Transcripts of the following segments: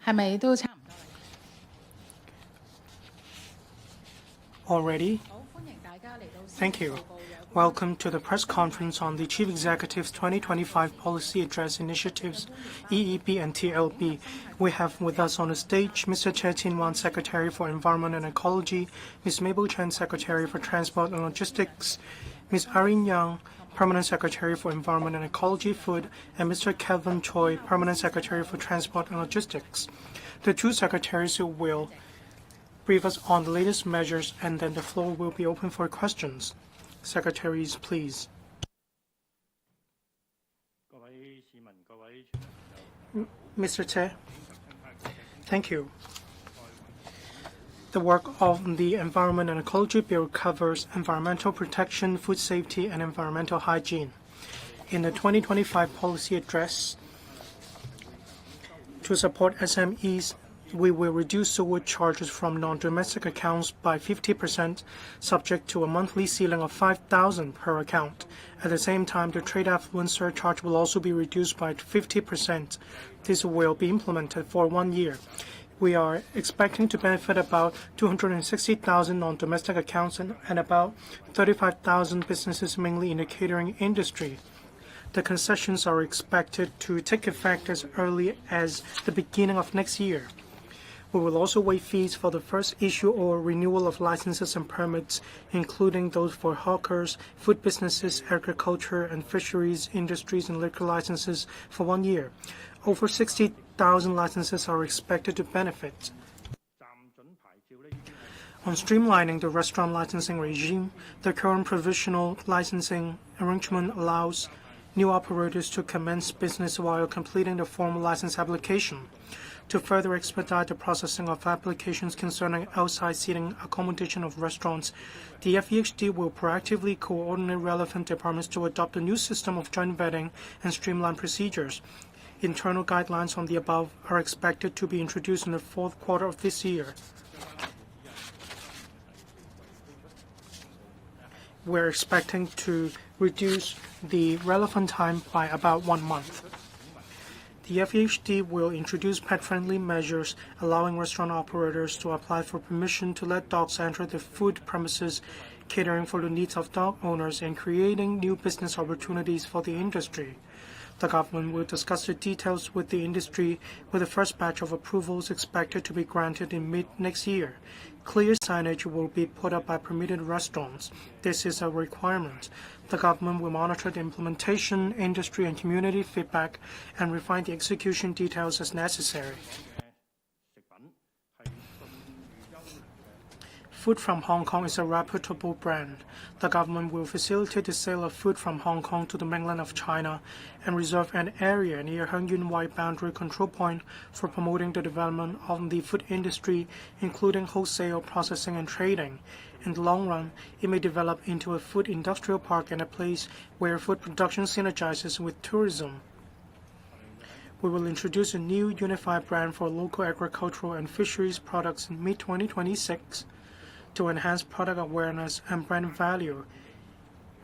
係咪都差唔多啦？ Already? 好，歡迎大家嚟到。Thank you. Welcome to the press conference on the Chief Executive's 2025 Policy Address Initiatives, EEP and TLB. We have with us on the stage Mr. Che Tin-wan, Secretary for Environment and Ecology, Ms. Mabel Chen, Secretary for Transport and Logistics, Ms. Irene Yang, Permanent Secretary for Environment and Ecology, Food, and Mr. Kevin Choi, Permanent Secretary for Transport and Logistics. The two secretaries will brief us on the latest measures, and then the floor will be open for questions. Secretaries, please. Mr. Che, thank you. The work of the Environment and Ecology Bill covers environmental protection, food safety, and environmental hygiene. In the 2025 policy address, to support SMEs, we will reduce sewage charges from non-domestic accounts by 50%, subject to a monthly ceiling of 5,000 per account. At the same time, the trade affluent surcharge will also be reduced by 50%. This will be implemented for 1 year. We are expecting to benefit about 260,000 non-domestic accounts and about 35,000 businesses, mainly in the catering industry. The concessions are expected to take effect as early as the beginning of next year. We will also waive fees for the first issue or renewal of licenses and permits, including those for hawkers, food businesses, agriculture and fisheries industries, and liquor licenses for 1 year. Over 60,000 licenses are expected to benefit. On streamlining the restaurant licensing regime, the current provisional licensing arrangement allows new operators to commence business while completing the formal license application. To further expedite the processing of applications concerning outside seating accommodation of restaurants, the FEHD will proactively coordinate relevant departments to adopt a new system of joint vetting and streamline procedures. Internal guidelines on the above are expected to be introduced in the fourth quarter of this year. We're expecting to reduce the relevant time by about 1 month. The FEHD will introduce pet-friendly measures, allowing restaurant operators to apply for permission to let dogs enter the food premises, catering for the needs of dog owners and creating new business opportunities for the industry. The government will discuss the details with the industry, with the first batch of approvals expected to be granted in mid-next year. Clear signage will be put up by permitted restaurants. This is a requirement. The government will monitor the implementation, industry and community feedback, and refine the execution details as necessary. Food from Hong Kong is a reputable brand. The government will facilitate the sale of food from Hong Kong to the mainland of China and reserve an area near Hengyun Wide Boundary Control Point for promoting the development of the food industry, including wholesale, processing, and trading. In the long run, it may develop into a food industrial park and a place where food production synergizes with tourism. We will introduce a new unified brand for local agricultural and fisheries products in mid-2026. To enhance product awareness and brand value,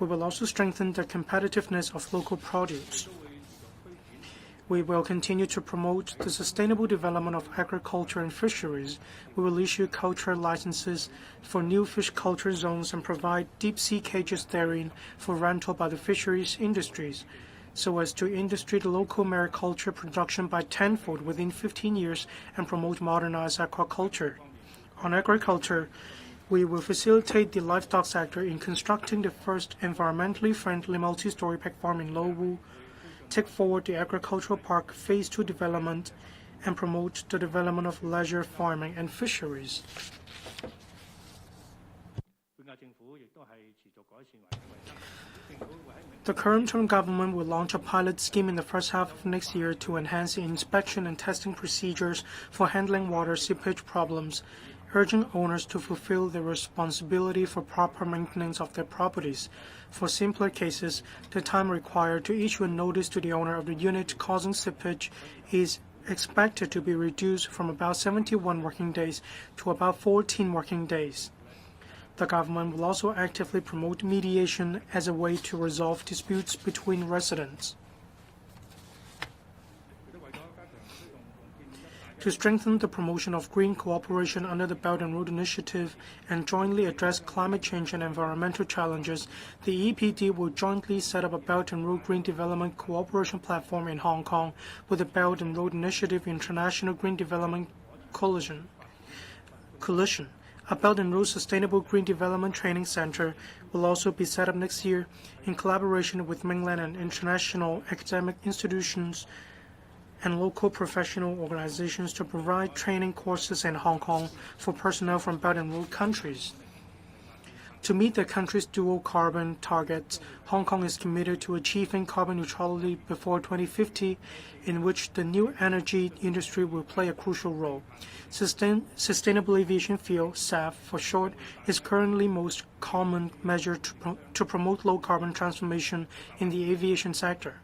we will also strengthen the competitiveness of local produce. We will continue to promote the sustainable development of agriculture and fisheries. We will issue culture licenses for new fish culture zones and provide deep-sea cages therein for rental by the fisheries industries, so as to industry the local mariculture production by tenfold within 15 years and promote modernized aquaculture. On agriculture, we will facilitate the livestock sector in constructing the first environmentally friendly multi-story pig farm in Lowu, take forward the agricultural park Phase 2 development, and promote the development of leisure farming and fisheries. The current term government will launch a pilot scheme in the first half of next year to enhance the inspection and testing procedures for handling water seepage problems, urging owners to fulfill their responsibility for proper maintenance of their properties. For simpler cases, the time required to issue a notice to the owner of the unit causing seepage is expected to be reduced from about 71 working days to about 14 working days. The government will also actively promote mediation as a way to resolve disputes between residents. To strengthen the promotion of green cooperation under the Belt and Road Initiative and jointly address climate change and environmental challenges, the EPD will jointly set up a Belt and Road Green Development Cooperation Platform in Hong Kong with the Belt and Road Initiative International Green Development Coalition. A Belt and Road Sustainable Green Development Training Center will also be set up next year in collaboration with mainland and international academic institutions and local professional organizations to provide training courses in Hong Kong for personnel from Belt and Road countries. To meet the country's dual carbon targets, Hong Kong is committed to achieving carbon neutrality before 2050, in which the new energy industry will play a crucial role. Sustainable Aviation Fuel, SAF for short, is currently most common measure to promote low-carbon transformation in the aviation sector.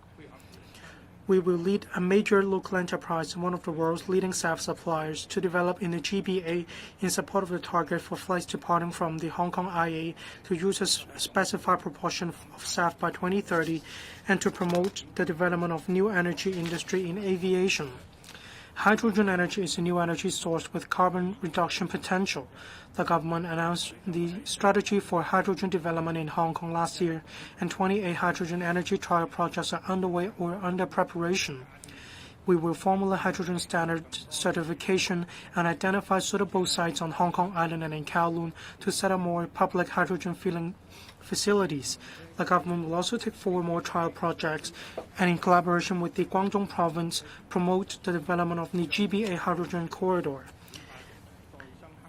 We will lead a major local enterprise, one of the world's leading SAF suppliers, to develop in the GBA in support of the target for flights departing from the Hong Kong IA to use a specified proportion of SAF by 2030 and to promote the development of new energy industry in aviation. Hydrogen energy is a new energy source with carbon reduction potential. The government announced the strategy for hydrogen development in Hong Kong last year, and 28 hydrogen energy trial projects are underway or under preparation. We will formulate hydrogen standard certification and identify suitable sites on Hong Kong Island and in Kowloon to set up more public hydrogen filling facilities. The government will also take forward more trial projects and, in collaboration with the Guangdong province, promote the development of the GBA hydrogen corridor.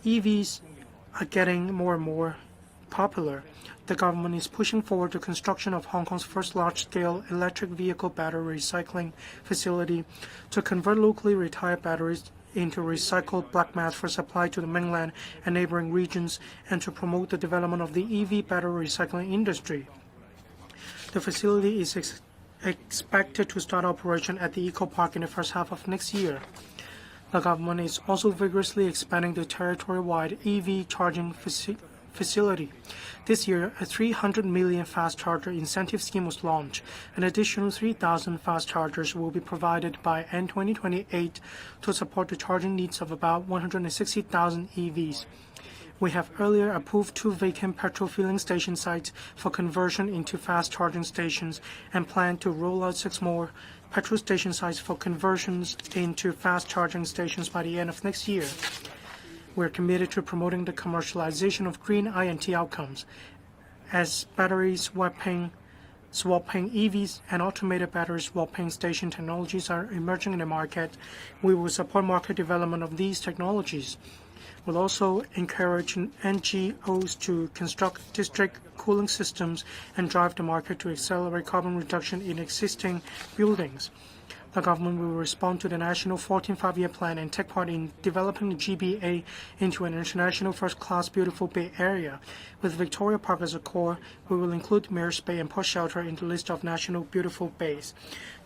EVs are getting more and more popular. The government is pushing forward the construction of Hong Kong's first large-scale electric vehicle battery recycling facility to convert locally retired batteries into recycled black mass for supply to the mainland and neighboring regions, and to promote the development of the EV battery recycling industry. The facility is expected to start operation at the Eco Park in the first half of next year. The government is also vigorously expanding the territory-wide EV charging facility. This year, a 300 million fast charger incentive scheme was launched. An additional 3,000 fast chargers will be provided by end 2028 to support the charging needs of about 160,000 EVs. We have earlier approved 2 vacant petrol filling station sites for conversion into fast charging stations and plan to roll out 6 more petrol station sites for conversions into fast charging stations by the end of next year. We are committed to promoting the commercialization of green I&T outcomes. As battery swapping EVs and automated battery swapping station technologies are emerging in the market, we will support market development of these technologies. We'll also encourage NGOs to construct district cooling systems and drive the market to accelerate carbon reduction in existing buildings. The government will respond to the national 14th Five-Year Plan and take part in developing the GBA into an international first-class beautiful Bay Area. With Victoria Park as a core, we will include Mayor's Bay and Port Shelter in the list of national beautiful bays.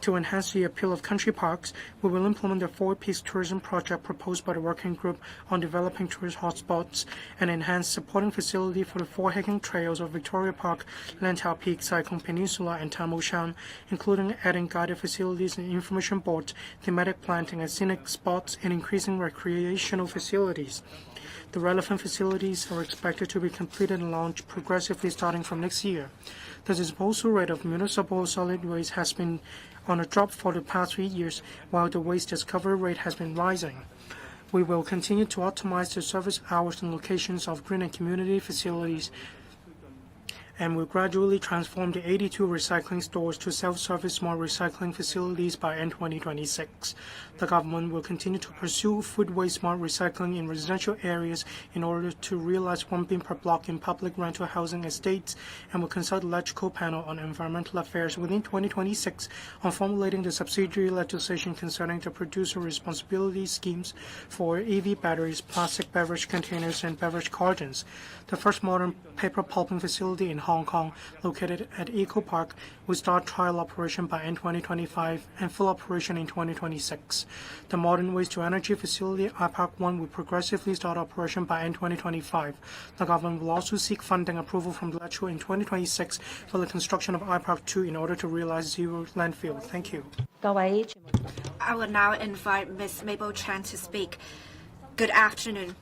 To enhance the appeal of country parks, we will implement the 4-piece tourism project proposed by the Working Group on developing tourist hotspots and enhance supporting facility for the 4 hiking trails of Victoria Park, Lantau Peak, Sai Kung Peninsula, and Tam O Shan, including adding guided facilities and information boards, thematic planting and scenic spots, and increasing recreational facilities. The relevant facilities are expected to be completed and launched progressively starting from next year. The disposal rate of municipal solid waste has been on a drop for the past 3 years, while the waste discovery rate has been rising. We will continue to optimize the service hours and locations of green and community facilities, and will gradually transform the 82 recycling stores to self-service smart recycling facilities by end 2026. The government will continue to pursue food waste smart recycling in residential areas in order to realize 1 bin per block in public rental housing estates, and will consult the electrical panel on environmental affairs within 2026 on formulating the subsidiary legislation concerning the producer responsibility schemes for EV batteries, plastic beverage containers, and beverage cartons. The first modern paper pulping facility in Hong Kong, located at Eco Park, will start trial operation by end 2025 and full operation in 2026. The modern waste-to-energy facility, iPark 1, will progressively start operation by end 2025. The government will also seek funding approval from the legislature in 2026 for the construction of iPark 2 in order to realize zero landfill. Thank you. I will now invite Ms. Mabel Chan to speak. Good afternoon.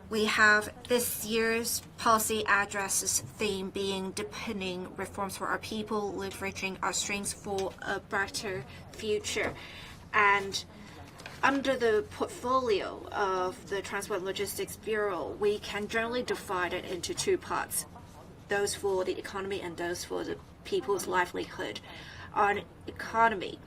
We have this year's policy addresses theme being deepening reforms for our people, leveraging our strengths for a brighter future. And under the portfolio of the Transport and Logistics Bureau, we can generally divide it into two parts, those for the economy and those for the people's livelihood. On economy,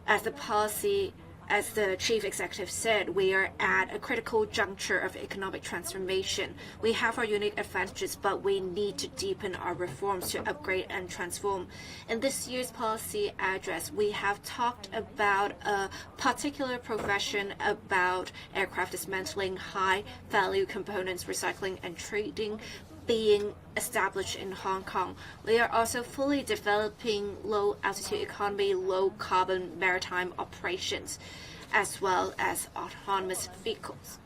as the chief executive said, we are at a critical juncture of economic transformation. We have our unique advantages, but we need to deepen our reforms to upgrade and transform. In this year's policy address, we have talked about a particular profession, about aircraft dismantling, high-value components, recycling and trading being established in Hong Kong. We are also fully developing low-altitude economy, low-carbon maritime operations, as well as autonomous vehicles.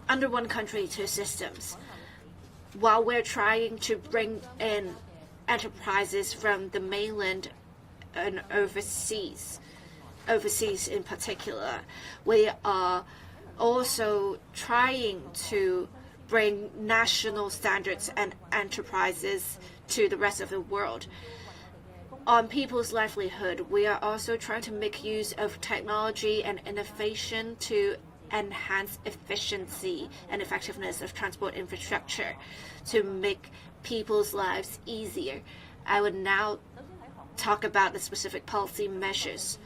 Under one country, two systems. While we're trying to bring in enterprises from the mainland and overseas in particular, we are also trying to bring national standards and enterprises to the rest of the world. On people's livelihood, we are also trying to make use of technology and innovation to enhance efficiency and effectiveness of transport infrastructure to make people's lives easier. I would now talk about the specific policy measures.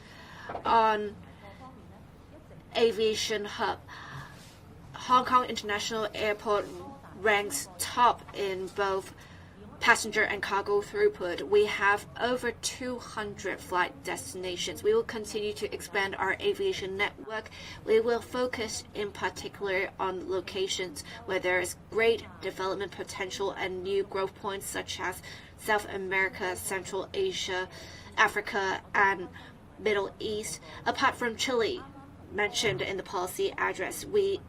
On aviation hub, Hong Kong International Airport ranks top in both passenger and cargo throughput. We have over 200 flight destinations. We will continue to expand our aviation network. We will focus in particular on locations where there is great development potential and new growth points such as South America, Central Asia, Africa, and Middle East. Apart from Chile, mentioned in the policy address, we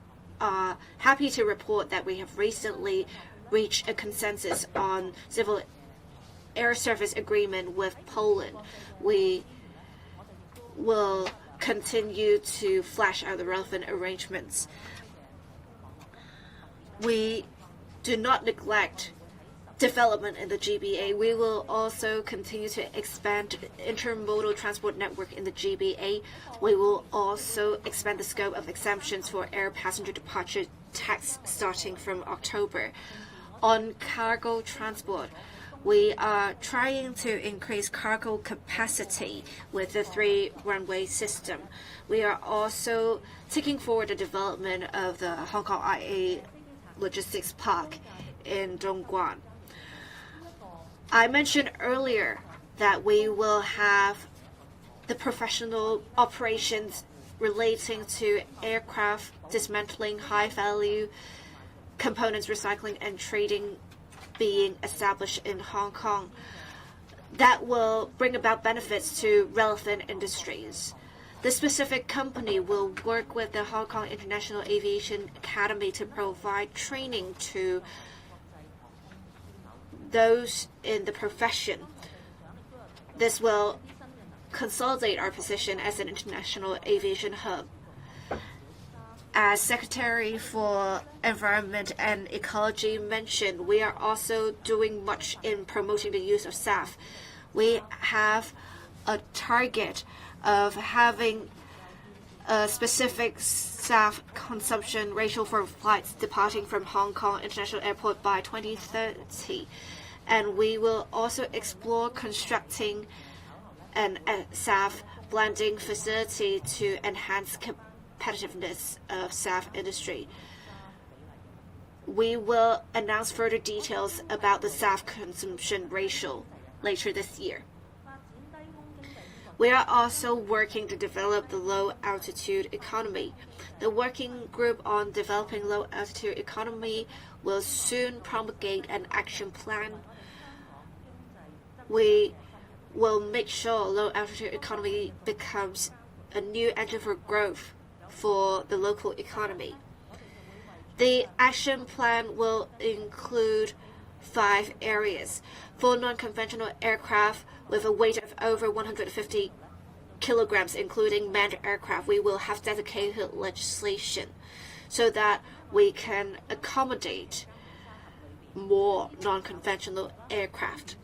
are happy to report that we have recently reached a consensus on civil air service agreement with Poland. We will continue to flesh out the relevant arrangements. We do not neglect development in the GBA. We will also continue to expand intermodal transport network in the GBA. We will also expand the scope of exemptions for air passenger departure tax starting from October. On cargo transport, we are trying to increase cargo capacity with the 3-runway system. We are also taking forward the development of the Hong Kong IA Logistics Park in Dongguan. I mentioned earlier that we will have the professional operations relating to aircraft dismantling, high-value components, recycling, and trading being established in Hong Kong. That will bring about benefits to relevant industries. The specific company will work with the Hong Kong International Aviation Academy to provide training to those in the profession. This will consolidate our position as an international aviation hub. As Secretary for Environment and Ecology mentioned, we are also doing much in promoting the use of SAF. We have a target of having a specific SAF consumption ratio for flights departing from Hong Kong International Airport by 2030. And we will also explore constructing an SAF blending facility to enhance competitiveness of SAF industry. We will announce further details about the SAF consumption ratio later this year. We are also working to develop the low-altitude economy. The working group on developing low-altitude economy will soon promulgate an action plan. We will make sure low-altitude economy becomes a new engine for growth for the local economy. The action plan will include 5 areas. For non-conventional aircraft with a weight of over 150 kilograms, including manned aircraft, we will have dedicated legislation so that we can accommodate more non-conventional aircraft.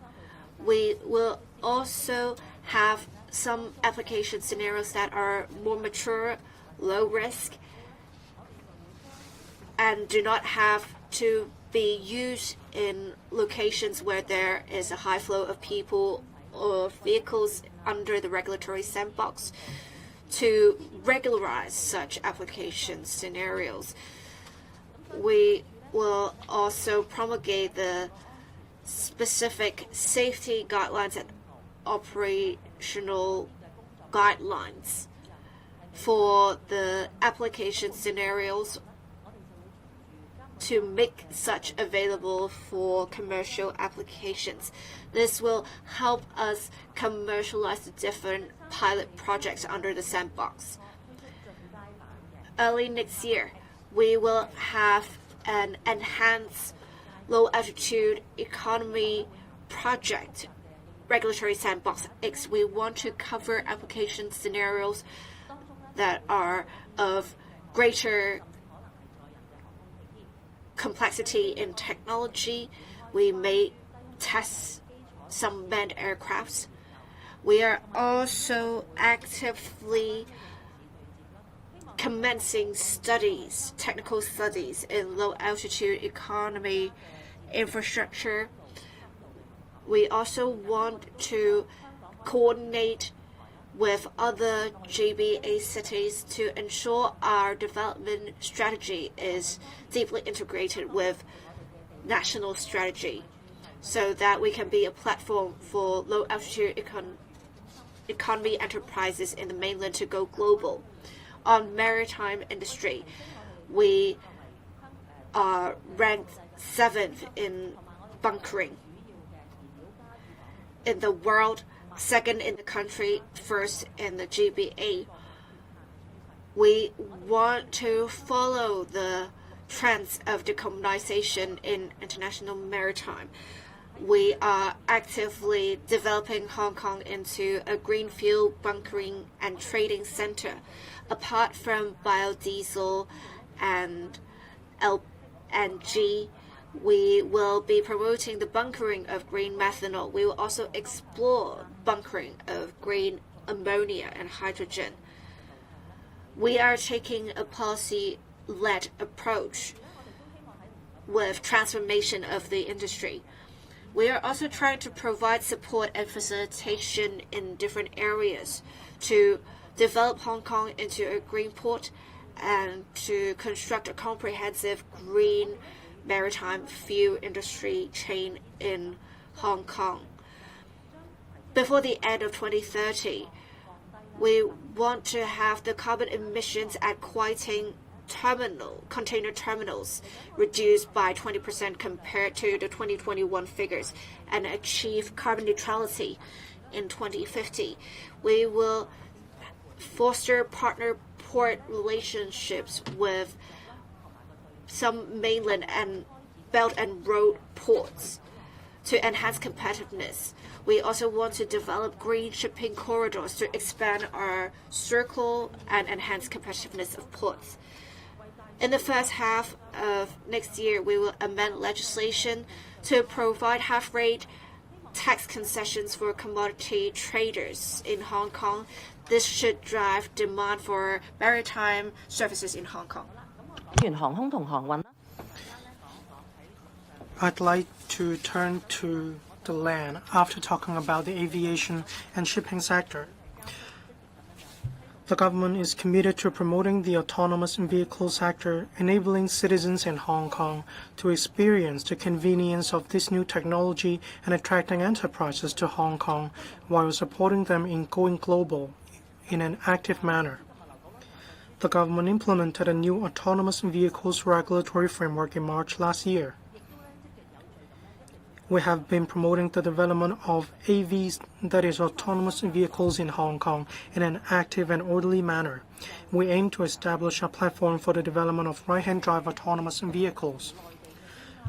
We will also have some application scenarios that are more mature, low risk, and do not have to be used in locations where there is a high flow of people or vehicles under the regulatory sandbox to regularize such application scenarios. We will also promulgate the specific safety guidelines and operational guidelines for the application scenarios to make such available for commercial applications. This will help us commercialize the different pilot projects under the sandbox. Early next year, we will have an enhanced low-altitude economy project, regulatory sandbox X. We want to cover application scenarios that are of greater complexity in technology. We may test some manned aircrafts. We are also actively commencing studies, technical studies in low-altitude economy infrastructure. We also want to coordinate with other GBA cities to ensure our development strategy is deeply integrated with national strategy so that we can be a platform for low-altitude economy enterprises in the mainland to go global. On maritime industry, we are ranked 7th in bunkering in the world, 2nd in the country, 1st in the GBA. We want to follow the trends of decarbonization in international maritime. We are actively developing Hong Kong into a greenfield bunkering and trading center. Apart from biodiesel and LNG, we will be promoting the bunkering of green methanol. We will also explore bunkering of green ammonia and hydrogen. We are taking a policy-led approach with transformation of the industry. We are also trying to provide support and facilitation in different areas to develop Hong Kong into a green port and to construct a comprehensive green maritime fuel industry chain in Hong Kong. Before the end of 2030, we want to have the carbon emissions at Kuaiting container terminals reduced by 20% compared to the 2021 figures and achieve carbon neutrality in 2050. We will foster partner port relationships with some mainland and Belt and Road ports to enhance competitiveness. We also want to develop green shipping corridors to expand our circle and enhance competitiveness of ports. In the first half of next year, we will amend legislation to provide half-rate tax concessions for commodity traders in Hong Kong. This should drive demand for maritime services in Hong Kong. I'd like to turn to the land after talking about the aviation and shipping sector. The government is committed to promoting the autonomous vehicle sector, enabling citizens in Hong Kong to experience the convenience of this new technology and attracting enterprises to Hong Kong while supporting them in going global in an active manner. The government implemented a new autonomous vehicles regulatory framework in March last year. We have been promoting the development of AVs, that is, autonomous vehicles in Hong Kong, in an active and orderly manner. We aim to establish a platform for the development of right-hand drive autonomous vehicles.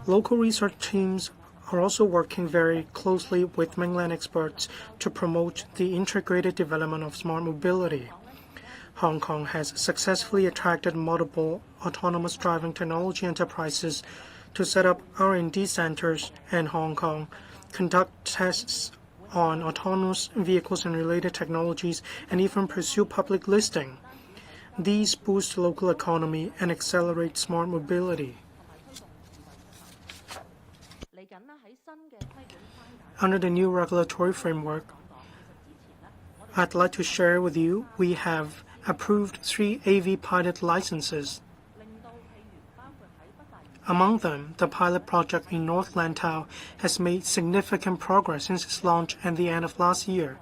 Local research teams are also working very closely with mainland experts to promote the integrated development of smart mobility. Hong Kong has successfully attracted multiple autonomous driving technology enterprises to set up R&D centers in Hong Kong, conduct tests on autonomous vehicles and related technologies, and even pursue public listing. These boost local economy and accelerate smart mobility. Under the new regulatory framework, I'd like to share with you we have approved 3 AV pilot licenses. Among them, the pilot project in North Lantau has made significant progress since its launch at the end of last year.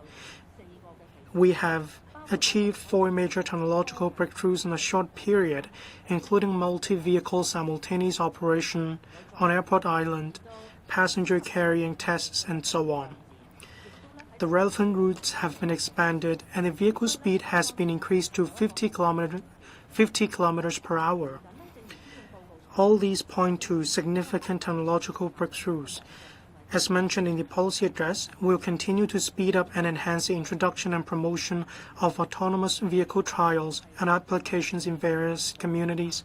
We have achieved 4 major technological breakthroughs in a short period, including multi-vehicle simultaneous operation on Airport Island, passenger carrying tests, and so on. The relevant routes have been expanded, and the vehicle speed has been increased to 50 kilometers per hour. All these point to significant technological breakthroughs. As mentioned in the policy address, we will continue to speed up and enhance the introduction and promotion of autonomous vehicle trials and applications in various communities,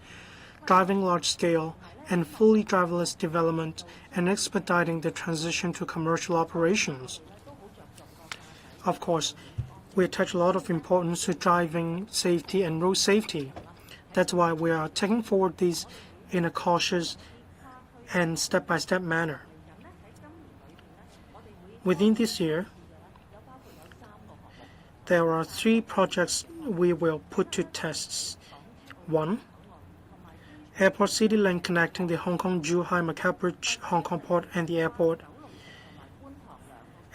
driving large-scale and fully driverless development, and expediting the transition to commercial operations. Of course, we attach a lot of importance to driving safety and road safety. That's why we are taking forward these in a cautious and step-by-step manner. Within this year, there are 3 projects we will put to tests. 1. Airport City Link connecting the Hong Kong-Zhuhai-Macau Bridge, Hong Kong Port, and the airport.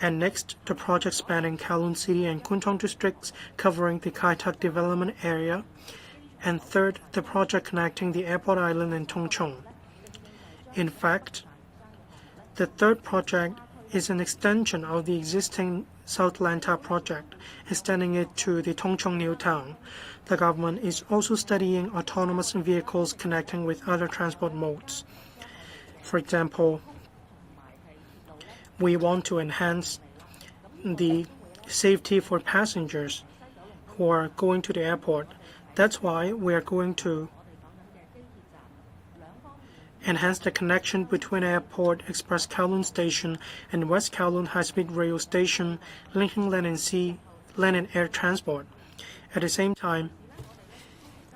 And next, the project spanning Kowloon City and Kwun Tong districts covering the Kai Tak development area. And third, the project connecting the Airport Island and Tung Chung. In fact, the third project is an extension of the existing South Lantau project, extending it to the Tung Chung New Town. The government is also studying autonomous vehicles connecting with other transport modes. For example, we want to enhance the safety for passengers who are going to the airport. That's why we are going to enhance the connection between Airport Express Kowloon Station and West Kowloon High-Speed Rail Station, linking land and sea, land and air transport. At the same time,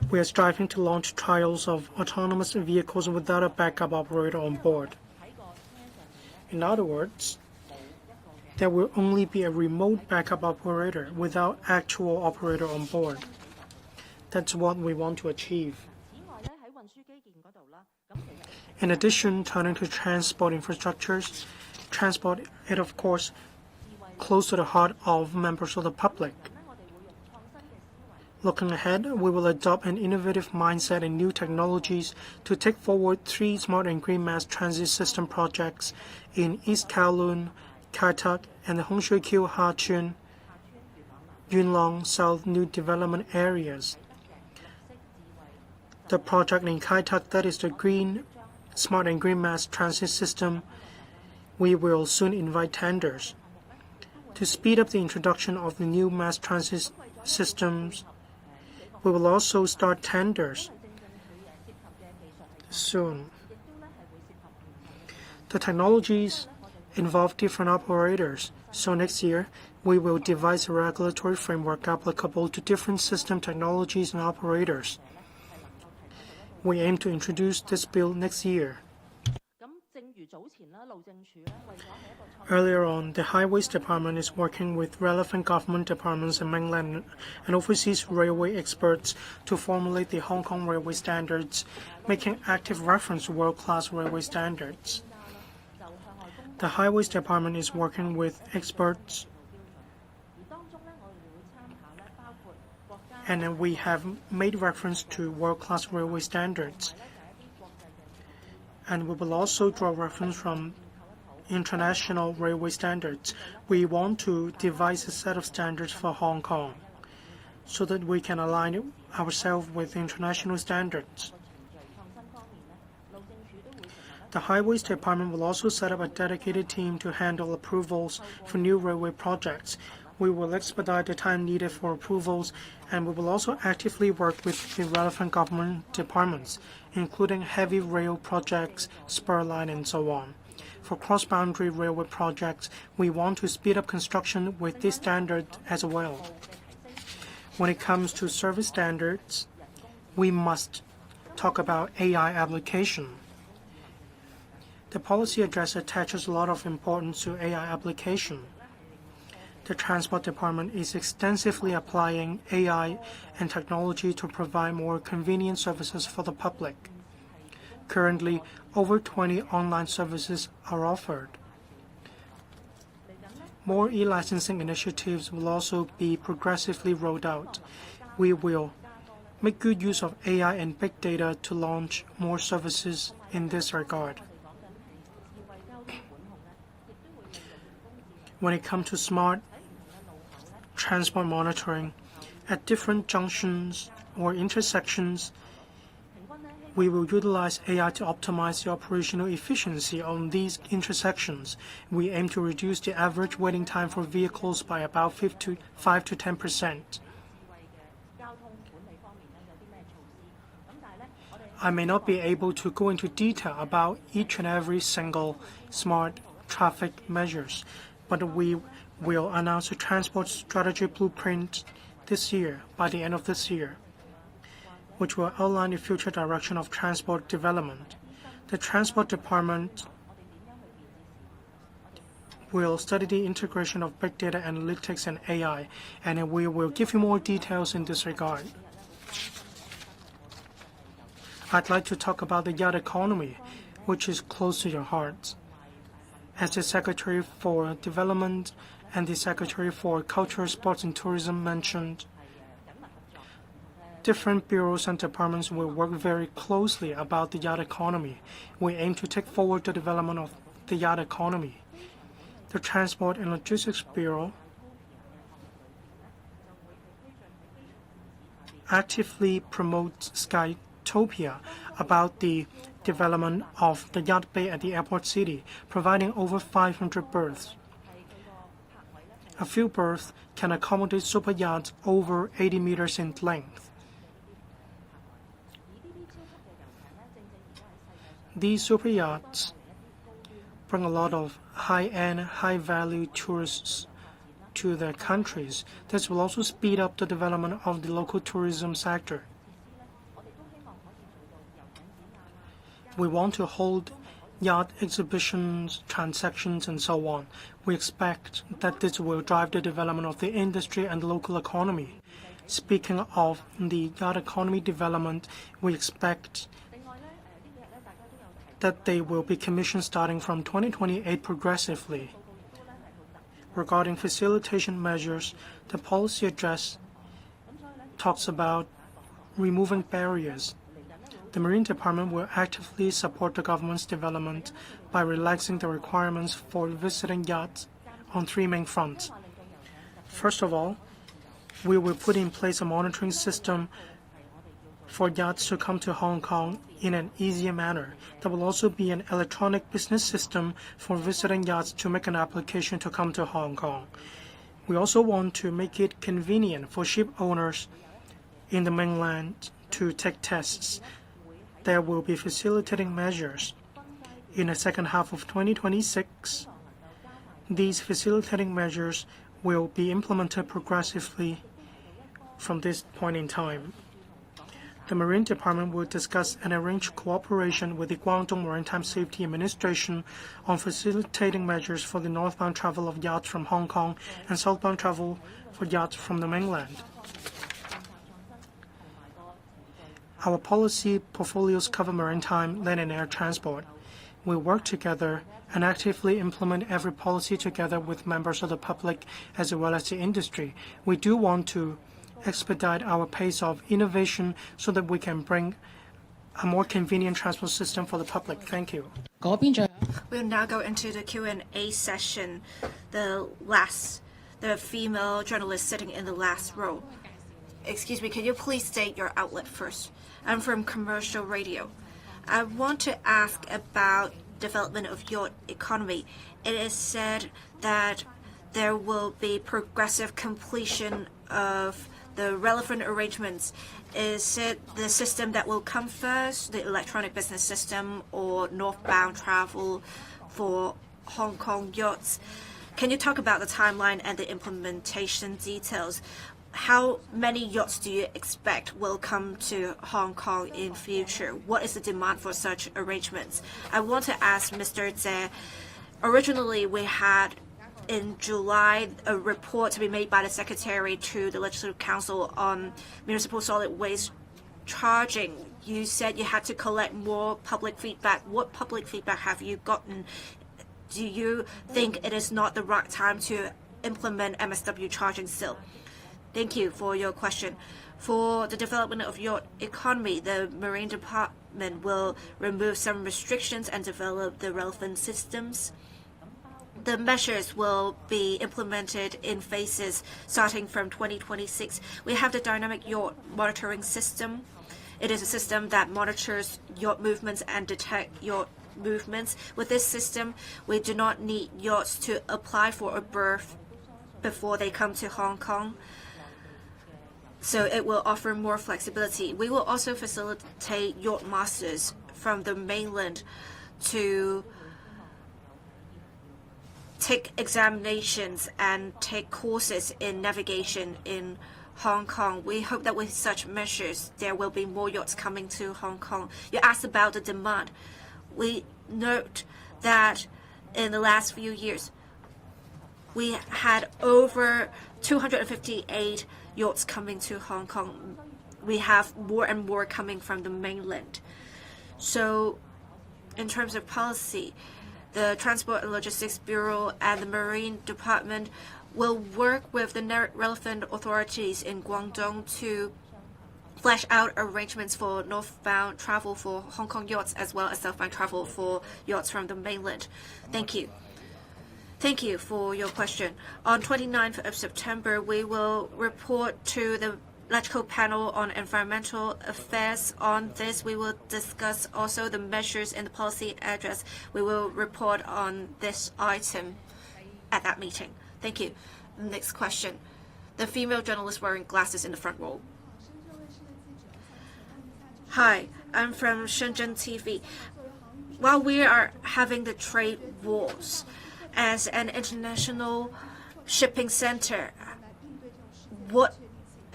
we are striving to launch trials of autonomous vehicles without a backup operator on board. In other words, there will only be a remote backup operator without actual operator on board. That's what we want to achieve. In addition, turning to transport infrastructures, transport is, of course, close to the heart of members of the public. Looking ahead, we will adopt an innovative mindset and new technologies to take forward 3 smart and green mass transit system projects in East Kowloon, Kai Tak, and the Hung Shui Kiu Ha Tsuen, Yuen Long South New Development areas. The project in Kai Tak, that is the smart and green mass transit system, we will soon invite tenders. To speed up the introduction of the new mass transit systems, we will also start tenders soon. The technologies involve different operators, so next year we will devise a regulatory framework applicable to different system technologies and operators. We aim to introduce this bill next year. Earlier on, the Highways Department is working with relevant government departments in mainland and overseas railway experts to formulate the Hong Kong railway standards, making active reference to world-class railway standards. The Highways Department is working with experts, and we have made reference to world-class railway standards. And we will also draw reference from international railway standards. We want to devise a set of standards for Hong Kong so that we can align ourselves with international standards. The Highways Department will also set up a dedicated team to handle approvals for new railway projects. We will expedite the time needed for approvals, and we will also actively work with the relevant government departments, including heavy rail projects, spur line, and so on. For cross-boundary railway projects, we want to speed up construction with this standard as well. When it comes to service standards, we must talk about AI application. The policy address attaches a lot of importance to AI application. The Transport Department is extensively applying AI and technology to provide more convenient services for the public. Currently, over 20 online services are offered. More e-licensing initiatives will also be progressively rolled out. We will make good use of AI and big data to launch more services in this regard. When it comes to smart transport monitoring, at different junctions or intersections, we will utilize AI to optimize the operational efficiency on these intersections. We aim to reduce the average waiting time for vehicles by about 5 to 10%. I may not be able to go into detail about each and every single smart traffic measures, but we will announce a transport strategy blueprint this year, by the end of this year, which will outline the future direction of transport development. The Transport Department will study the integration of big data analytics and AI, and we will give you more details in this regard. I'd like to talk about the yacht economy, which is close to your heart. As the Secretary for Development and the Secretary for Culture, Sports and Tourism mentioned, different bureaus and departments will work very closely about the yacht economy. We aim to take forward the development of the yacht economy. The Transport and Logistics Bureau actively promotes Skytopia about the development of the yacht bay at the airport city, providing over 500 berths. A few berths can accommodate super yachts over 80 meters in length. These super yachts bring a lot of high-end, high-value tourists to their countries. This will also speed up the development of the local tourism sector. We want to hold yacht exhibitions, transactions, and so on. We expect that this will drive the development of the industry and the local economy. Speaking of the yacht economy development, we expect that they will be commissioned starting from 2028 progressively. Regarding facilitation measures, the policy address talks about removing barriers. The Marine Department will actively support the government's development by relaxing the requirements for visiting yachts on three main fronts. First of all, we will put in place a monitoring system for yachts to come to Hong Kong in an easier manner. There will also be an electronic business system for visiting yachts to make an application to come to Hong Kong. We also want to make it convenient for ship owners in the mainland to take tests. There will be facilitating measures. In the second half of 2026, these facilitating measures will be implemented progressively from this point in time. The Marine Department will discuss and arrange cooperation with the Guangdong Maritime Safety Administration on facilitating measures for the northbound travel of yachts from Hong Kong and southbound travel for yachts from the mainland. Our policy portfolios cover maritime, land, and air transport. We work together and actively implement every policy together with members of the public as well as the industry. We do want to expedite our pace of innovation so that we can bring a more convenient transport system for the public. Thank you. We'll now go into the Q&A session. The female journalist sitting in the last row. Excuse me, can you please state your outlet first? I'm from Commercial Radio. I want to ask about development of yacht economy. It is said that there will be progressive completion of the relevant arrangements. Is it the system that will come first, the electronic business system, or northbound travel for Hong Kong yachts? Can you talk about the timeline and the implementation details? How many yachts do you expect will come to Hong Kong in future? What is the demand for such arrangements? I want to ask Mr. Zhe. Originally, we had in July a report to be made by the Secretary to the Legislative Council on municipal solid waste charging. You said you had to collect more public feedback. What public feedback have you gotten? Do you think it is not the right time to implement MSW charging still? Thank you for your question. For the development of yacht economy, the Marine Department will remove some restrictions and develop the relevant systems. The measures will be implemented in phases starting from 2026. We have the dynamic yacht monitoring system. It is a system that monitors yacht movements and detect yacht movements. With this system, we do not need yachts to apply for a berth before they come to Hong Kong. So it will offer more flexibility. We will also facilitate yacht masters from the mainland to take examinations and take courses in navigation in Hong Kong. We hope that with such measures, there will be more yachts coming to Hong Kong. You asked about the demand. We note that in the last few years, we had over 258 yachts coming to Hong Kong. We have more and more coming from the mainland. So in terms of policy, the Transport and Logistics Bureau and the Marine Department will work with the relevant authorities in Guangdong to flesh out arrangements for northbound travel for Hong Kong yachts as well as southbound travel for yachts from the mainland. Thank you. Thank you for your question. On 29th of September, we will report to the Electrical Panel on Environmental Affairs. On this, we will discuss also the measures in the policy address. We will report on this item at that meeting. Thank you. Next question. The female journalist wearing glasses in the front row. Hi, I'm from Shenzhen TV. While we are having the trade wars, as an international shipping center, what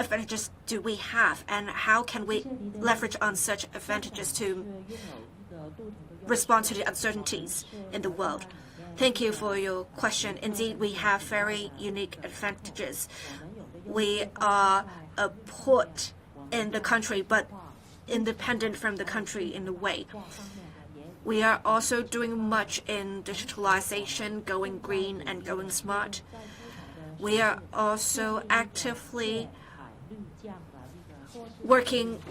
advantages do we have, and how can we leverage on such advantages to respond to the uncertainties in the world? Thank you for your question. Indeed, we have very unique advantages. We are a port in the country, but independent from the country in a way. We are also doing much in digitalization, going green and going smart. We are also actively working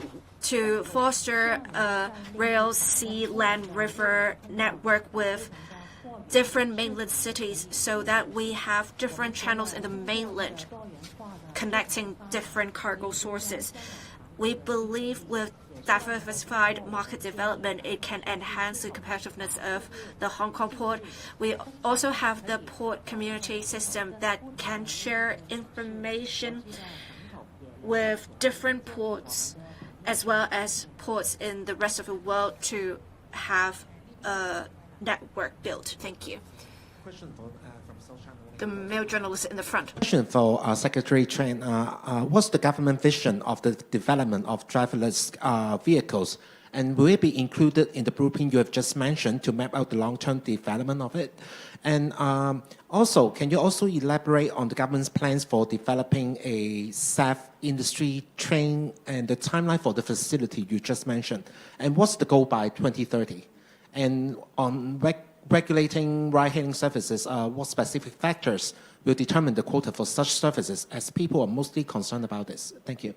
to foster a rail, sea, land, river network with different mainland cities so that we have different channels in the mainland connecting different cargo sources. We believe with diversified market development, it can enhance the competitiveness of the Hong Kong port. We also have the port community system that can share information with different ports as well as ports in the rest of the world to have a network built. Thank you. Question from South China. The male journalist in the front. Question for Secretary Chen. What's the government vision of the development of driverless vehicles? And will it be included in the blueprint you have just mentioned to map out the long-term development of it? And also, can you also elaborate on the government's plans for developing a SAF industry train and the timeline for the facility you just mentioned? And what's the goal by 2030? And on regulating ride-hailing services, what specific factors will determine the quota for such services, as people are mostly concerned about this? Thank you.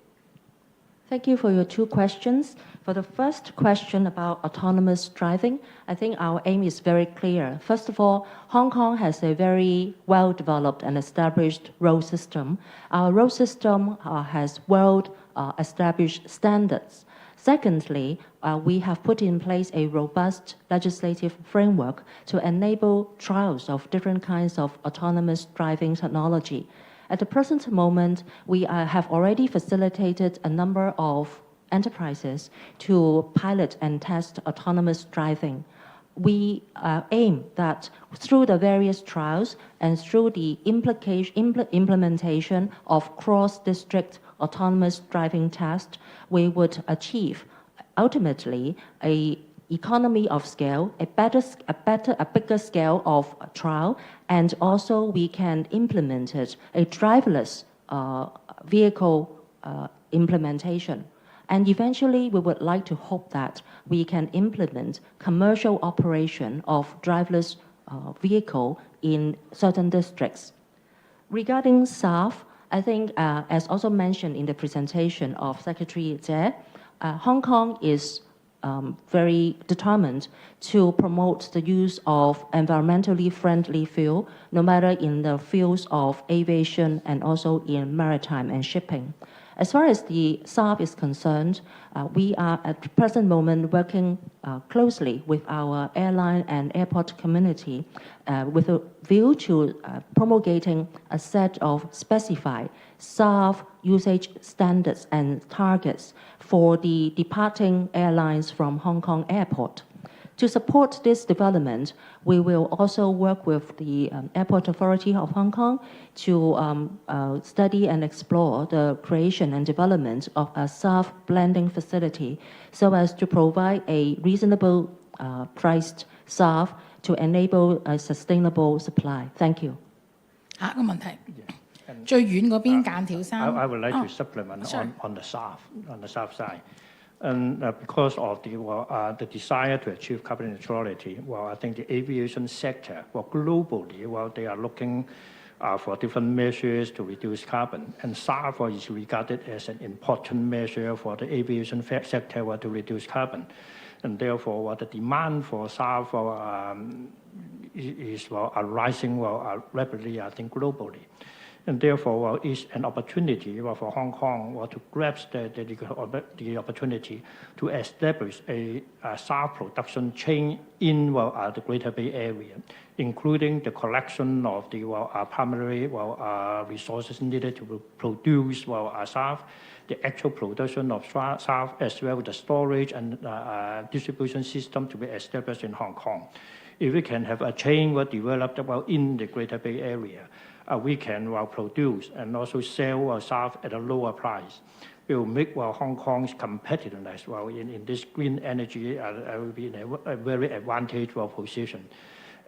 Thank you for your two questions. For the first question about autonomous driving, I think our aim is very clear. First of all, Hong Kong has a very well-developed and established road system. Our road system has world-established standards. Secondly, we have put in place a robust legislative framework to enable trials of different kinds of autonomous driving technology. At the present moment, we have already facilitated a number of enterprises to pilot and test autonomous driving. We aim that through the various trials and through the implementation of cross-district autonomous driving test, we would achieve ultimately a economy of scale, a bigger scale of trial, and also we can implement it, a driverless vehicle implementation. And eventually, we would like to hope that we can implement commercial operation of driverless vehicle in certain districts. Regarding SAF, I think, as also mentioned in the presentation of Secretary Jie, Hong Kong is very determined to promote the use of environmentally friendly fuel, no matter in the fields of aviation and also in maritime and shipping. As far as the SAF is concerned, we are at the present moment working closely with our airline and airport community with a view to promulgating a set of specified SAF usage standards and targets for the departing airlines from Hong Kong Airport. To support this development, we will also work with the Airport Authority of Hong Kong to study and explore the creation and development of a SAF blending facility so as to provide a reasonable priced SAF to enable a sustainable supply. Thank you. 下一個問題，最遠嗰邊間條衫。I would like to supplement on the SAF side. And because of the desire to achieve carbon neutrality, well, I think the aviation sector, well, globally, well, they are looking for different measures to reduce carbon. And SAF is regarded as an important measure for the aviation sector to reduce carbon. And therefore, the demand for SAF is rising rapidly, I think, globally. And therefore, it's an opportunity for Hong Kong to grasp the opportunity to establish a SAF production chain in the Greater Bay Area, including the collection of the primary resources needed to produce SAF, the actual production of SAF, as well as the storage and distribution system to be established in Hong Kong. If we can have a chain developed in the Greater Bay Area, we can produce and also sell SAF at a lower price. It will make Hong Kong's competitiveness in this green energy will be in a very advantageous position.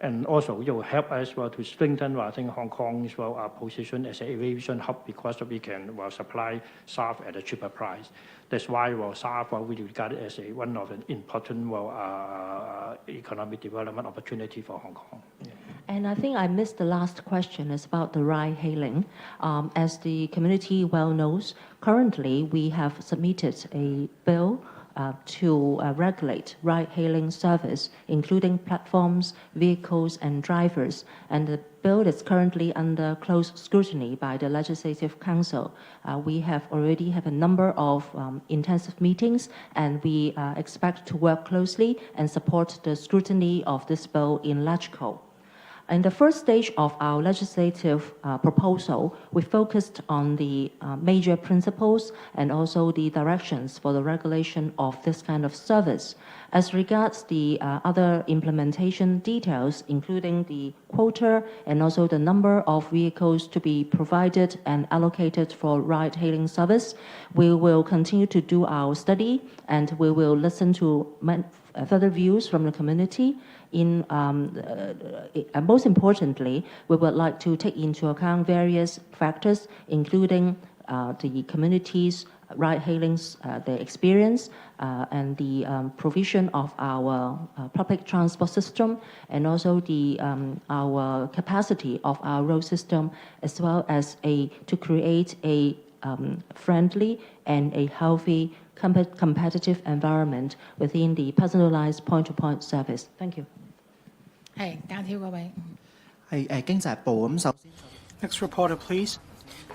And also it will help us to strengthen I think Hong Kong's position as an aviation hub because we can supply SAF at a cheaper price. That's why SAF we regard it as one of an important economic development opportunity for Hong Kong. Yeah. And I think I missed the last question. It's about the ride-hailing. As the community well knows, currently we have submitted a bill to regulate ride-hailing service, including platforms, vehicles, and drivers. And the bill is currently under close scrutiny by the Legislative Council. We have already have a number of intensive meetings, and we expect to work closely and support the scrutiny of this bill in LegCo. In the first stage of our legislative proposal, we focused on the major principles and also the directions for the regulation of this kind of service. As regards the other implementation details, including the quota and also the number of vehicles to be provided and allocated for ride-hailing service, we will continue to do our study and we will listen to further views from the community. Most importantly, we would like to take into account various factors, including the community's ride-hailing, the experience, and the provision of our public transport system, and also our capacity of our road system, as well as to create a friendly and a healthy competitive environment within the personalized point-to-point service. Thank you. 係間條嗰位。係經濟日報咁首先。Next reporter, please.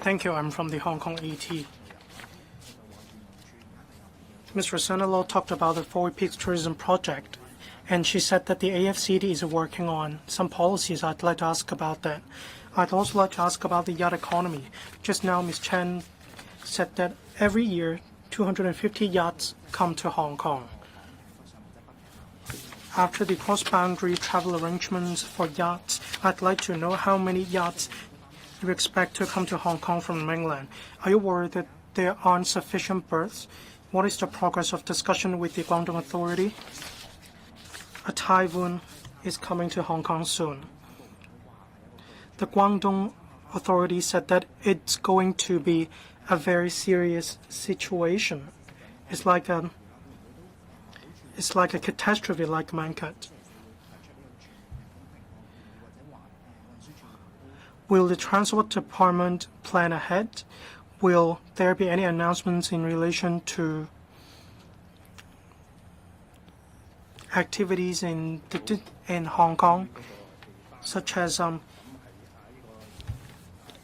Thank you. I'm from the Hong Kong ET. Ms. Rosanna talked about the Four Peaks Tourism Project, and she said that the AFCD is working on some policies. I'd like to ask about that. I'd also like to ask about the yacht economy. Just now, Ms. Chen said that every year, 250 yachts come to Hong Kong. After the cross-boundary travel arrangements for yachts, I'd like to know how many yachts you expect to come to Hong Kong from the mainland. Are you worried that there aren't sufficient berths? What is the progress of discussion with the Guangdong Authority? A typhoon is coming to Hong Kong soon. The Guangdong Authority said that it's going to be a very serious situation. It's like a catastrophe like Mankat. Will the Transport Department plan ahead? Will there be any announcements in relation to activities in Hong Kong, such as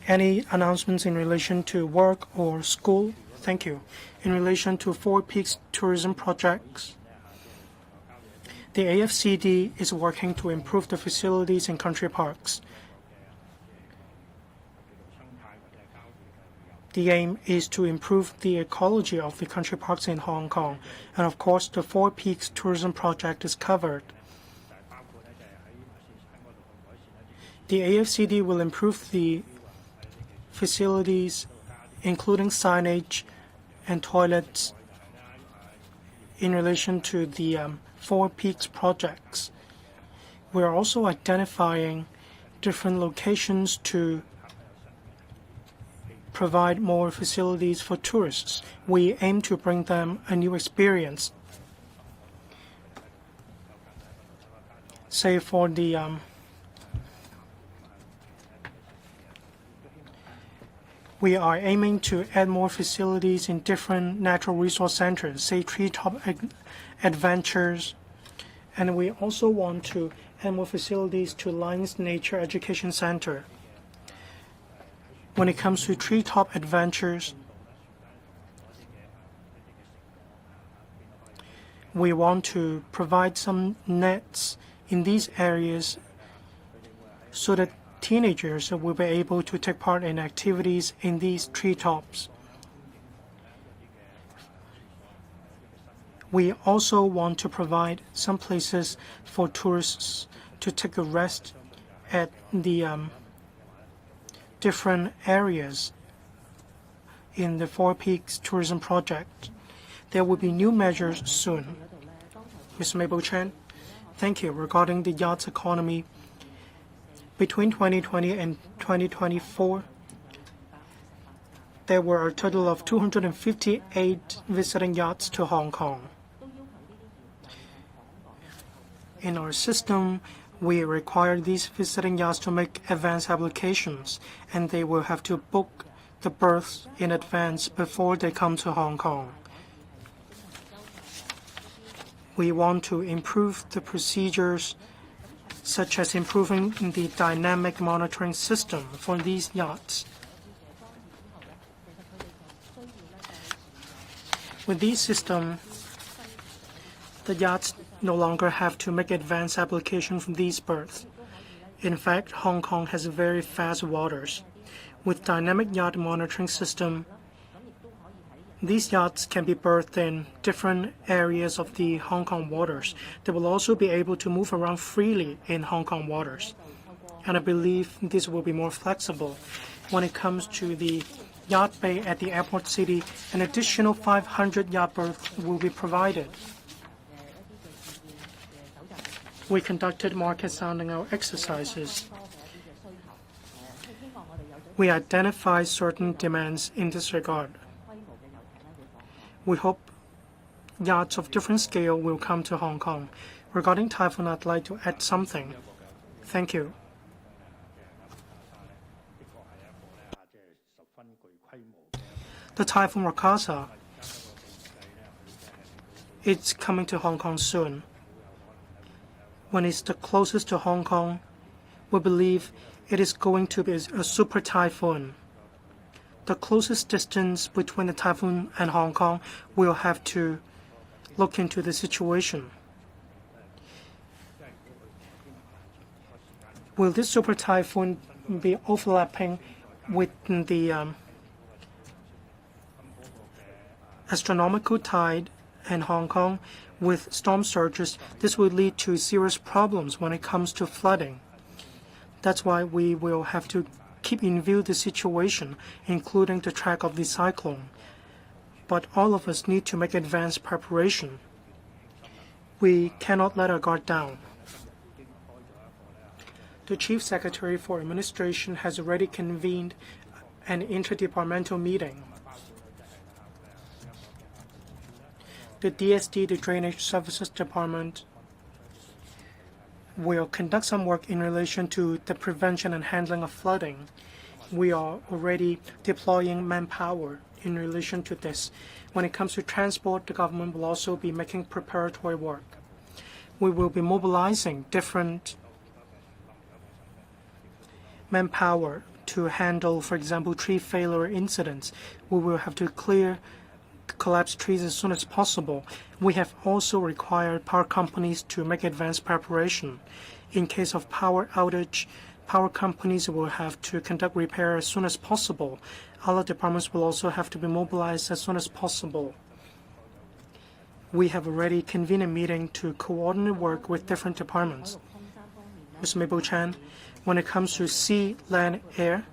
any announcements in relation to work or school? Thank you. In relation to Four Peaks tourism projects, the AFCD is working to improve the facilities in country parks. The aim is to improve the ecology of the country parks in Hong Kong. And of course, the Four Peaks tourism project is covered. The AFCD will improve the facilities, including signage and toilets, in relation to the Four Peaks projects. We are also identifying different locations to provide more facilities for tourists. We aim to bring them a new experience. Say for the we are aiming to add more facilities in different natural resource centers, say treetop adventures, and we also want to add more facilities to Lions Nature Education Center. When it comes to treetop adventures, we want to provide some nets in these areas so that teenagers will be able to take part in activities in these treetops. We also want to provide some places for tourists to take a rest at the different areas in the Four Peaks tourism project. There will be new measures soon. Ms. Mabel Chen, thank you. Regarding the yacht economy, between 2020 and 2024, there were a total of 258 visiting yachts to Hong Kong. In our system, we require these visiting yachts to make advance applications, and they will have to book the berths in advance before they come to Hong Kong. We want to improve the procedures, such as improving the dynamic monitoring system for these yachts. With this system, the yachts no longer have to make advance application for these berths. In fact, Hong Kong has very fast waters. With dynamic yacht monitoring system, these yachts can be berthed in different areas of the Hong Kong waters. They will also be able to move around freely in Hong Kong waters. And I believe this will be more flexible. When it comes to the yacht bay at the airport city, an additional 500 yacht berths will be provided. We conducted market sounding out exercises. We identified certain demands in this regard. We hope yachts of different scale will come to Hong Kong. Regarding typhoon, I'd like to add something. Thank you. The typhoon Rakasa, it's coming to Hong Kong soon. When it's the closest to Hong Kong, we believe it is going to be a super typhoon. The closest distance between the typhoon and Hong Kong will have to look into the situation. Will this super typhoon be overlapping with the astronomical tide in Hong Kong with storm surges? This will lead to serious problems when it comes to flooding. That's why we will have to keep in view the situation, including the track of the cyclone. But all of us need to make advanced preparation. We cannot let our guard down. The Chief Secretary for Administration has already convened an interdepartmental meeting. The DSD, the Drainage Services Department, will conduct some work in relation to the prevention and handling of flooding. We are already deploying manpower in relation to this. When it comes to transport, the government will also be making preparatory work. We will be mobilizing different manpower to handle, for example, tree failure incidents. We will have to clear collapsed trees as soon as possible. We have also required power companies to make advanced preparation. In case of power outage, power companies will have to conduct repair as soon as possible. Other departments will also have to be mobilized as soon as possible. We have already convened a meeting to coordinate work with different departments. Ms. Mabel Chan, when it comes to sea, land, air,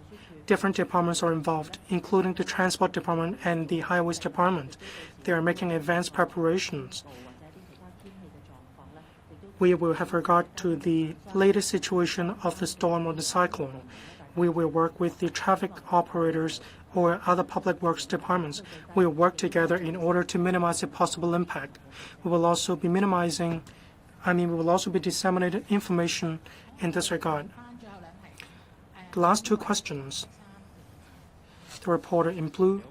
different departments are involved, including the Transport Department and the Highways Department. They are making advanced preparations. We will have regard to the latest situation of the storm or the cyclone. We will work with the traffic operators or other public works departments. We will work together in order to minimize the possible impact. We will also be disseminating information in this regard. The last two questions. The reporter in blue.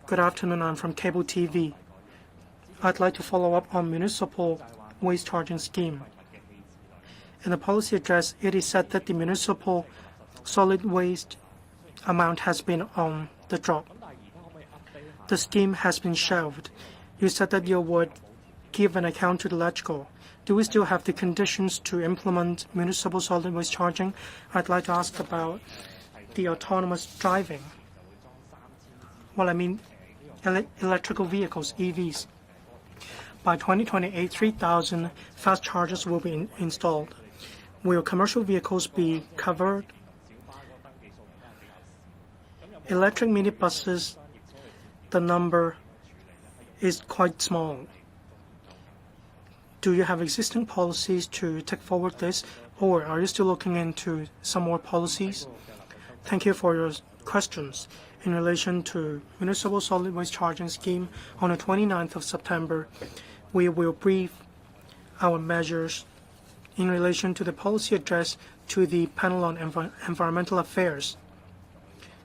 Good afternoon, I'm from Cable TV. I'd like to follow up on municipal waste charging scheme. In the policy address, it is said that the municipal solid waste amount has been on the drop. The scheme has been shelved. You said that you would give an account to the LegCo. Do we still have the conditions to implement municipal solid waste charging? I'd like to ask about the autonomous driving. Well, I mean electrical vehicles, EVs. By 2028, 3,000 fast chargers will be installed. Will commercial vehicles be covered? Electric minibuses, the number is quite small. Do you have existing policies to take forward this, or are you still looking into some more policies? Thank you for your questions. In relation to municipal solid waste charging scheme, on the 29th of September, we will brief our measures in relation to the policy address to the panel on environmental affairs.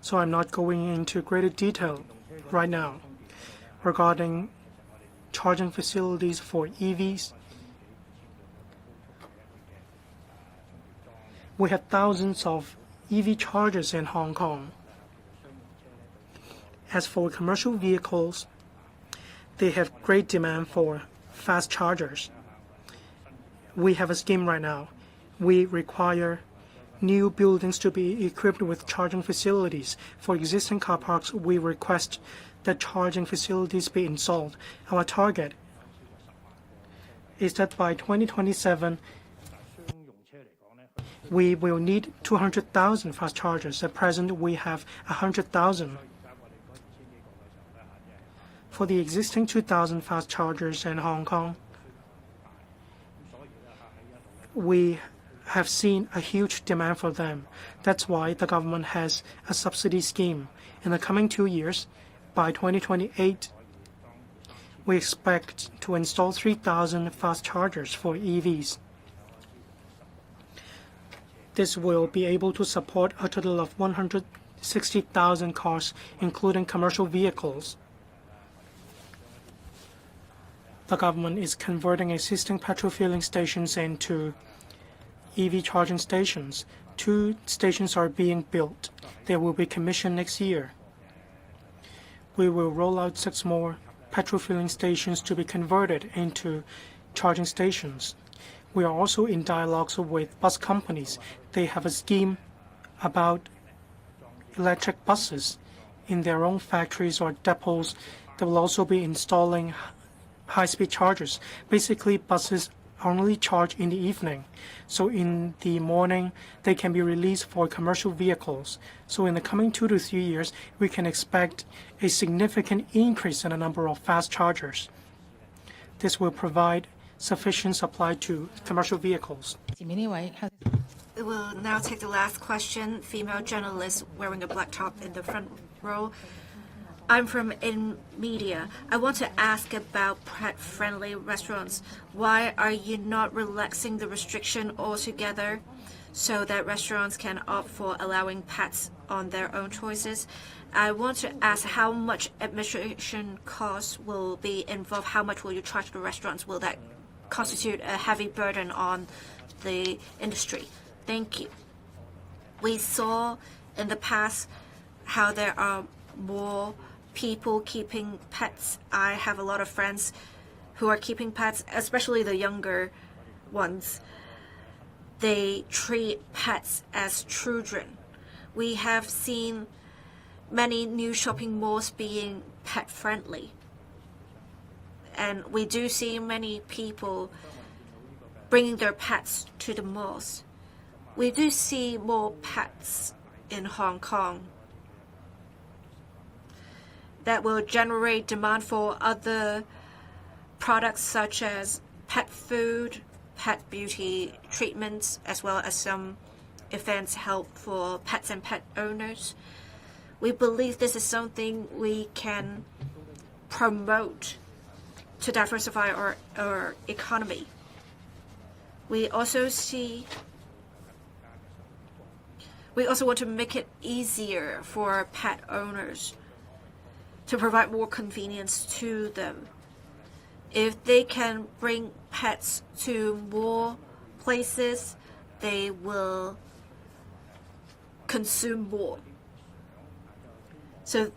So I'm not going into greater detail right now regarding charging facilities for EVs. We have thousands of EV chargers in Hong Kong. As for commercial vehicles, they have great demand for fast chargers. We have a scheme right now. We require new buildings to be equipped with charging facilities. For existing car parks, we request that charging facilities be installed. Our target is that by 2027, we will need 200,000 fast chargers. At present, we have 100,000. For the existing 2,000 fast chargers in Hong Kong, we have seen a huge demand for them. That's why the government has a subsidy scheme. In the coming 2 years, by 2028, we expect to install 3,000 fast chargers for EVs. This will be able to support a total of 160,000 cars, including commercial vehicles. The government is converting existing petrol filling stations into EV charging stations. 2 stations are being built. They will be commissioned next year. We will roll out 6 more petrol filling stations to be converted into charging stations. We are also in dialogues with bus companies. They have a scheme about electric buses in their own factories or depots. They will also be installing high-speed chargers. Basically, buses are only charged in the evening. So in the morning, they can be released for commercial vehicles. So in the coming 2 to 3 years, we can expect a significant increase in the number of fast chargers. This will provide sufficient supply to commercial vehicles. 前面呢位 We will now take the last question. Female journalist wearing a black top in the front row. I'm from In Media. I want to ask about pet-friendly restaurants. Why are you not relaxing the restriction altogether so that restaurants can opt for allowing pets on their own choices? I want to ask how much administration costs will be involved. How much will you charge the restaurants? Will that constitute a heavy burden on the industry? Thank you. We saw in the past how there are more people keeping pets. I have a lot of friends who are keeping pets, especially the younger ones. They treat pets as children. We have seen many new shopping malls being pet friendly. And we do see many people bringing their pets to the malls. We do see more pets in Hong Kong. That will generate demand for other products such as pet food, pet beauty treatments, as well as some events held for pets and pet owners. We believe this is something we can promote to diversify our economy. We also want to make it easier for pet owners to provide more convenience to them. If they can bring pets to more places, they will consume more. So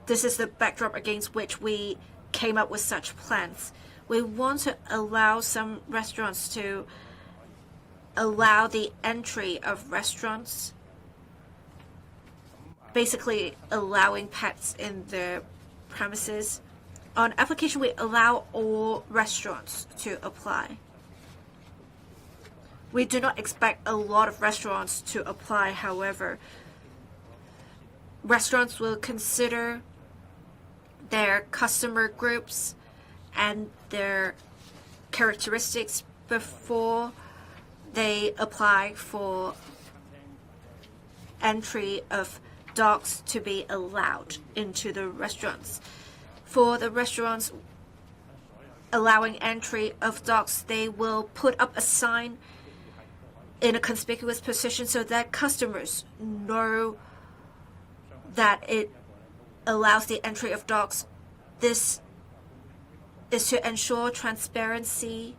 this is the backdrop against which we came up with such plans. We want to allow some restaurants to allow the entry of restaurants, basically allowing pets in their premises. On application, we allow all restaurants to apply. We do not expect a lot of restaurants to apply, however. Restaurants will consider their customer groups and their characteristics before they apply for entry of dogs to be allowed into the restaurants. For the restaurants allowing entry of dogs, they will put up a sign in a conspicuous position so that customers know that it allows the entry of dogs. This is to ensure transparency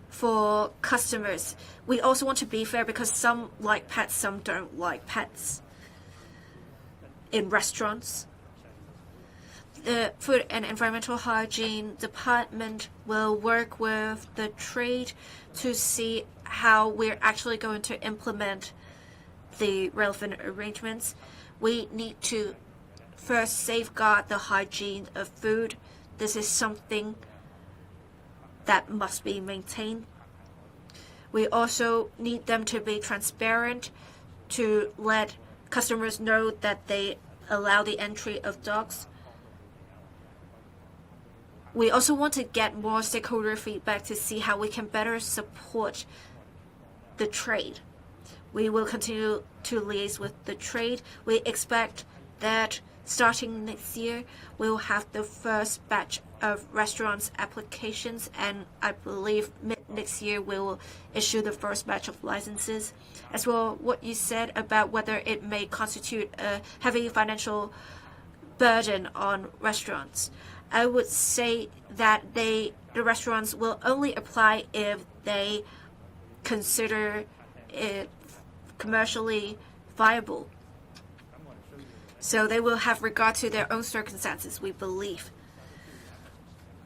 for customers. We also want to be fair because some like pets, some don't like pets in restaurants. The Food and Environmental Hygiene Department will work with the trade to see how we're actually going to implement the relevant arrangements. We need to first safeguard the hygiene of food. This is something that must be maintained. We also need them to be transparent to let customers know that they allow the entry of dogs. We also want to get more stakeholder feedback to see how we can better support the trade. We will continue to liaise with the trade. We expect that starting next year, we will have the first batch of restaurants applications, and I believe mid-next year we will issue the first batch of licenses. As well, what you said about whether it may constitute a heavy financial burden on restaurants. I would say that the restaurants will only apply if they consider it commercially viable. So they will have regard to their own circumstances, we believe.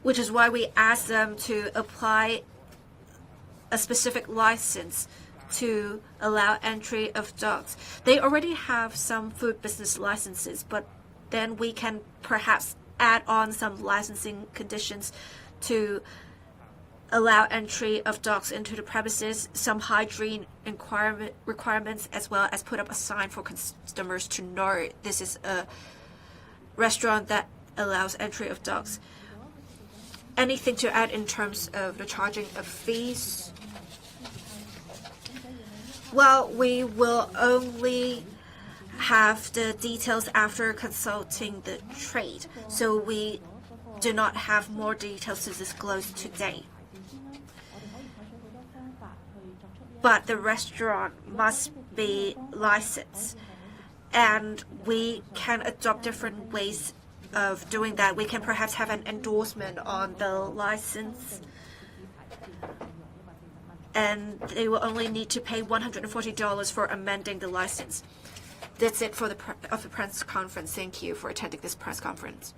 which is why we asked them to apply a specific license to allow entry of dogs. They already have some food business licenses, but then we can perhaps add on some licensing conditions to allow entry of dogs into the premises, some hygiene requirements, as well as put up a sign for customers to know this is a restaurant that allows entry of dogs. Anything to add in terms of the charging of fees? Well, we will only have the details after consulting the trade, so we do not have more details to disclose today. But the restaurant must be licensed, and we can adopt different ways of doing that. We can perhaps have an endorsement on the license, and they will only need to pay $140 for amending the license. That's it for the press conference. Thank you for attending this press conference.